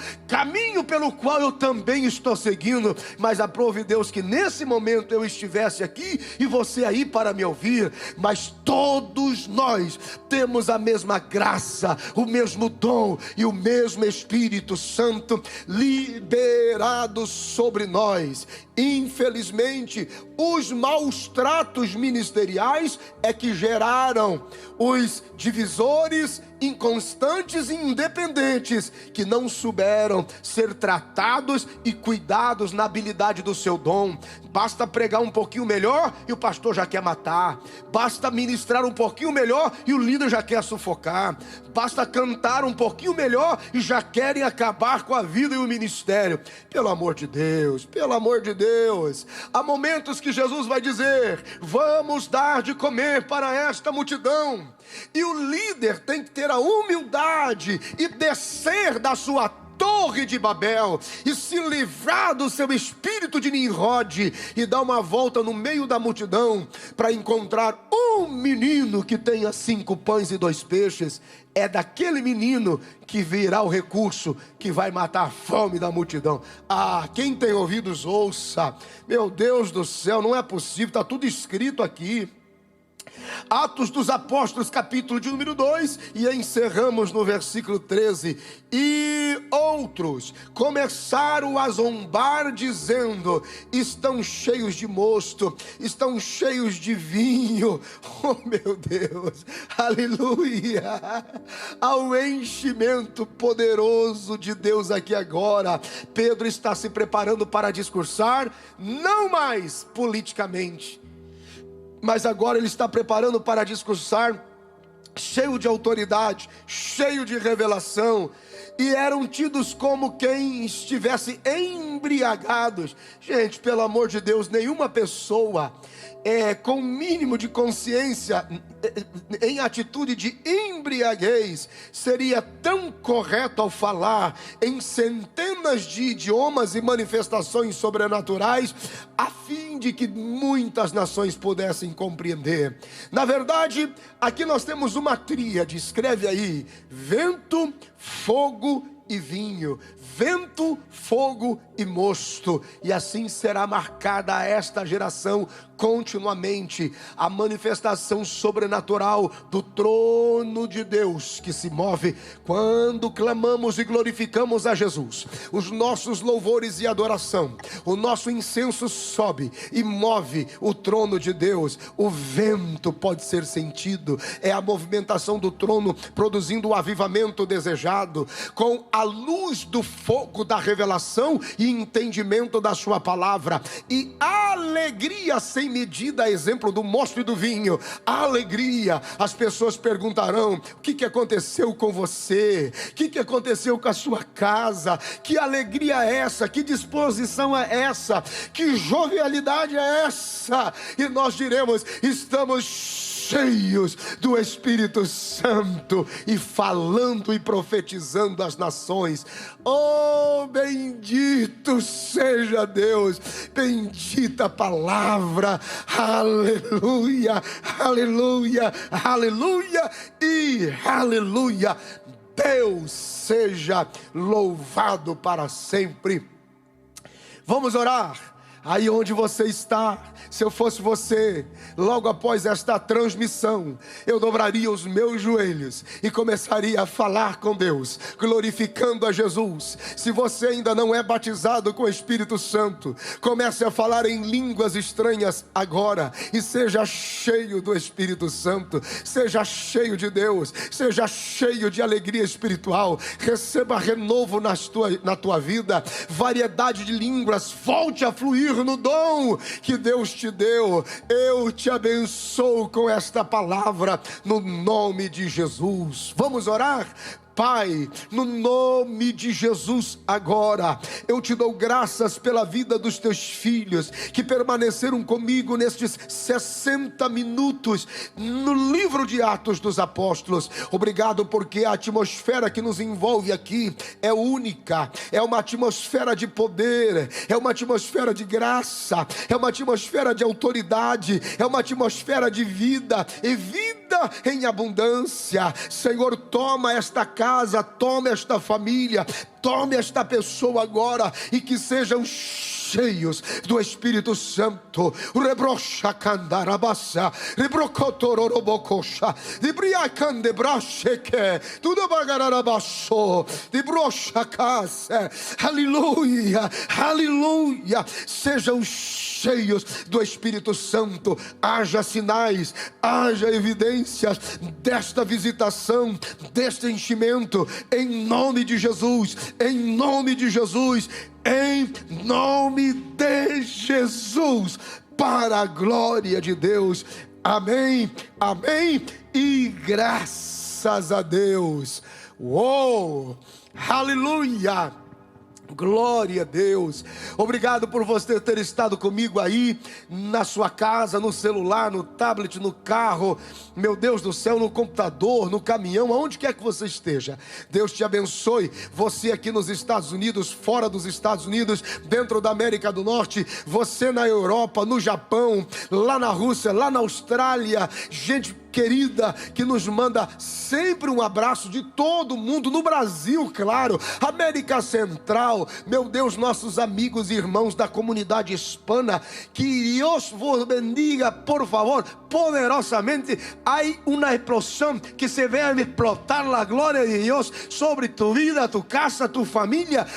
pelo qual eu também estou seguindo. Mas aprove Deus que nesse momento eu estivesse aqui e você aí para me ouvir. Mas todos nós temos a mesma graça, o mesmo dom e o mesmo Espírito Santo liberado sobre nós. Infelizmente, os maus tratos ministeriais é que geraram os divisores inconstantes e independentes, que não souberam ser tratados e cuidados na habilidade do seu dom. Basta pregar um pouquinho melhor e o pastor já quer matar. Basta ministrar um pouquinho melhor e o líder já quer sufocar. Basta cantar um pouquinho melhor e já querem acabar com a vida e o ministério. Pelo amor de Deus, pelo amor de Deus. Há momentos que Jesus vai dizer: vamos dar de comer para esta multidão. E o líder tem que ter a humildade e descer da sua torre de Babel e se livrar do seu espírito de Nimrod e dar uma volta no meio da multidão para encontrar um menino que tenha 5 pães e 2 peixes. É daquele menino que virá o recurso que vai matar a fome da multidão. Ah, quem tem ouvidos ouça. Meu Deus do céu, não é possível, está tudo escrito aqui. Atos dos Apóstolos, capítulo de número 2, e encerramos no versículo 13. E outros começaram a zombar, dizendo: estão cheios de mosto, estão cheios de vinho. Oh meu Deus, aleluia. Ao enchimento poderoso de Deus aqui agora. Pedro está se preparando para discursar, não mais politicamente, mas agora ele está preparando para discursar cheio de autoridade, cheio de revelação. E eram tidos como quem estivesse embriagados. Gente, pelo amor de Deus, nenhuma pessoa com o mínimo de consciência em atitude de embriaguez seria tão correto ao falar em centenas de idiomas e manifestações sobrenaturais, a fim de que muitas nações pudessem compreender. Na verdade, aqui nós temos uma tríade, escreve aí: vento, fogo e vinho. Vento, fogo e mosto. E assim será marcada esta geração continuamente a manifestação sobrenatural do trono de Deus que se move quando clamamos e glorificamos a Jesus. Os nossos louvores e adoração, o nosso incenso sobe e move o trono de Deus. O vento pode ser sentido, é a movimentação do trono produzindo o avivamento desejado, com a luz do fogo da revelação e entendimento da sua palavra, e alegria sem medida, exemplo do mosto e do vinho. Alegria. As pessoas perguntarão: o que aconteceu com você? O que aconteceu com a sua casa? Que alegria é essa? Que disposição é essa? Que jovialidade é essa? E nós diremos: estamos cheios do Espírito Santo e falando e profetizando às nações. Oh, bendito seja Deus, bendita a palavra, aleluia, aleluia, aleluia e aleluia. Deus seja louvado para sempre. Vamos orar. Aí onde você está, se eu fosse você, logo após esta transmissão, eu dobraria os meus joelhos e começaria a falar com Deus, glorificando a Jesus. Se você ainda não é batizado com o Espírito Santo, comece a falar em línguas estranhas agora e seja cheio do Espírito Santo, seja cheio de Deus, seja cheio de alegria espiritual, receba renovo na tua vida, variedade de línguas, volte a fluir no dom que Deus te deu. Eu te abençoo com esta palavra no nome de Jesus. Vamos orar? Pai, no nome de Jesus agora, eu te dou graças pela vida dos teus filhos que permaneceram comigo nestes 60 minutos no livro de Atos dos Apóstolos. Obrigado porque a atmosfera que nos envolve aqui é única, é uma atmosfera de poder, é uma atmosfera de graça, é uma atmosfera de autoridade, é uma atmosfera de vida e vida em abundância. Senhor, toma esta casa, toma esta família, tome esta pessoa agora e que sejam cheios do Espírito Santo. Rebrocha candarabassa, rebrocotororobococha, debriacandebracheque, tudo bagararabasso, debrocha casa. Aleluia, aleluia. Sejam cheios do Espírito Santo. Haja sinais, haja evidências desta visitação, deste enchimento, em nome de Jesus, em nome de Jesus, em nome de Jesus, para a glória de Deus. Amém, amém e graças a Deus. Uou, aleluia. Glória a Deus. Obrigado por você ter estado comigo aí na sua casa, no celular, no tablet, no carro, meu Deus do céu, no computador, no caminhão, aonde quer que você esteja. Deus te abençoe. Você aqui nos Estados Unidos, fora dos Estados Unidos, dentro da América do Norte, você na Europa, no Japão, lá na Rússia, lá na Austrália, gente querida que nos manda sempre um abraço de todo mundo, no Brasil, claro, América Central, meu Deus, nossos amigos e irmãos da comunidade hispana, que Deus vos bendiga, por favor, poderosamente. Há uma explosão que se vê a explotar a glória de Deus sobre tu vida, tu casa, tu família,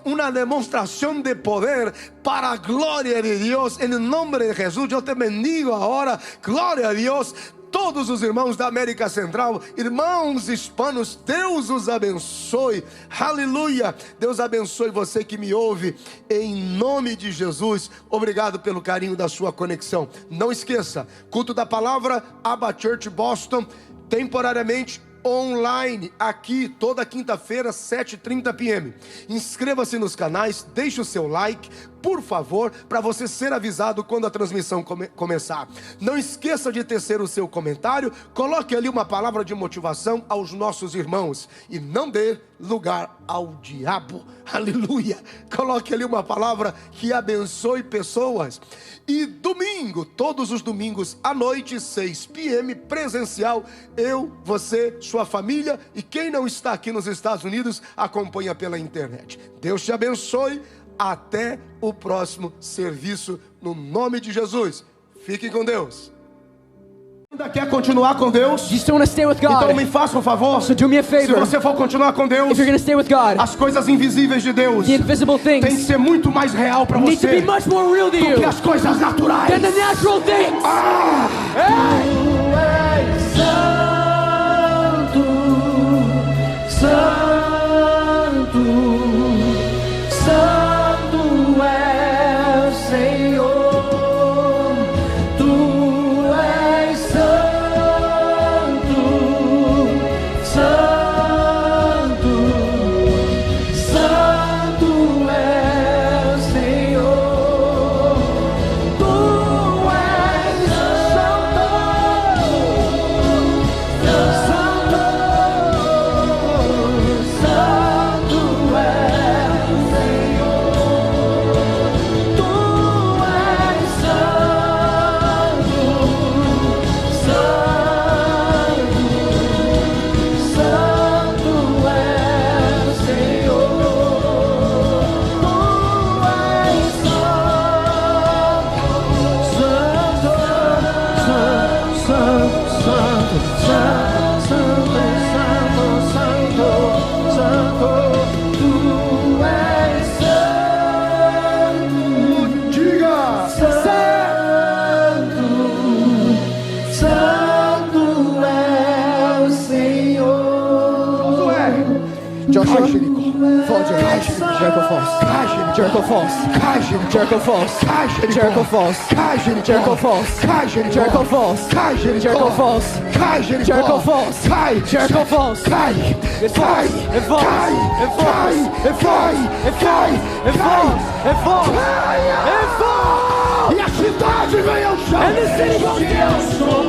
uma demonstração de poder para a glória de Deus, em nome de Jesus. Eu te bendigo agora, glória a Deus. Todos os irmãos da América Central, irmãos hispanos, Deus os abençoe, aleluia. Deus abençoe você que me ouve, em nome de Jesus. Obrigado pelo carinho da sua conexão. Não esqueça, culto da palavra, Abba Church Boston, temporariamente online, aqui toda quinta-feira, 7h30 p.m. Inscreva-se nos canais, deixe o seu like, por favor, para você ser avisado quando a transmissão começar. Não esqueça de tecer o seu comentário, coloque ali uma palavra de motivação aos nossos irmãos e não dê lugar ao diabo, aleluia. Coloque ali uma palavra que abençoe pessoas. E domingo, todos os domingos à noite, 6 p.m, presencial, eu, você, sua família e quem não está aqui nos Estados Unidos, acompanha pela internet. Deus te abençoe. Até o próximo serviço, no nome de Jesus. Fique com Deus. Ainda quer continuar com Deus? You still want to stay with God? Então me faça um favor. So do me a favor. Se você for continuar com Deus, If you're going to stay with God, as coisas invisíveis de Deus the invisible tem que things ser muito mais real para need to be você much more real to do you que as coisas naturais. than the natural things. Hey! Santo, Santo é o Senhor, Tu és santo, Santo, Santo é o Senhor, Tu és santo, Santo, Santo é o Senhor, Tu és santo, Santo, Santo é o Senhor, Tu és santo, Santo, Santo, Tu és santo, Diga! Santo, Santo é o Senhor. Joshua Jericho. Fall, Jericho falls. Jericho falls. Jericho falls. Jericho falls. Jericho falls. Jericho falls. Jericho falls. Jericho falls. Jericho falls. It falls. It falls. It falls. It falls. It falls. It falls. It falls. It falls. E a cidade vem ao chão. And the city goes down.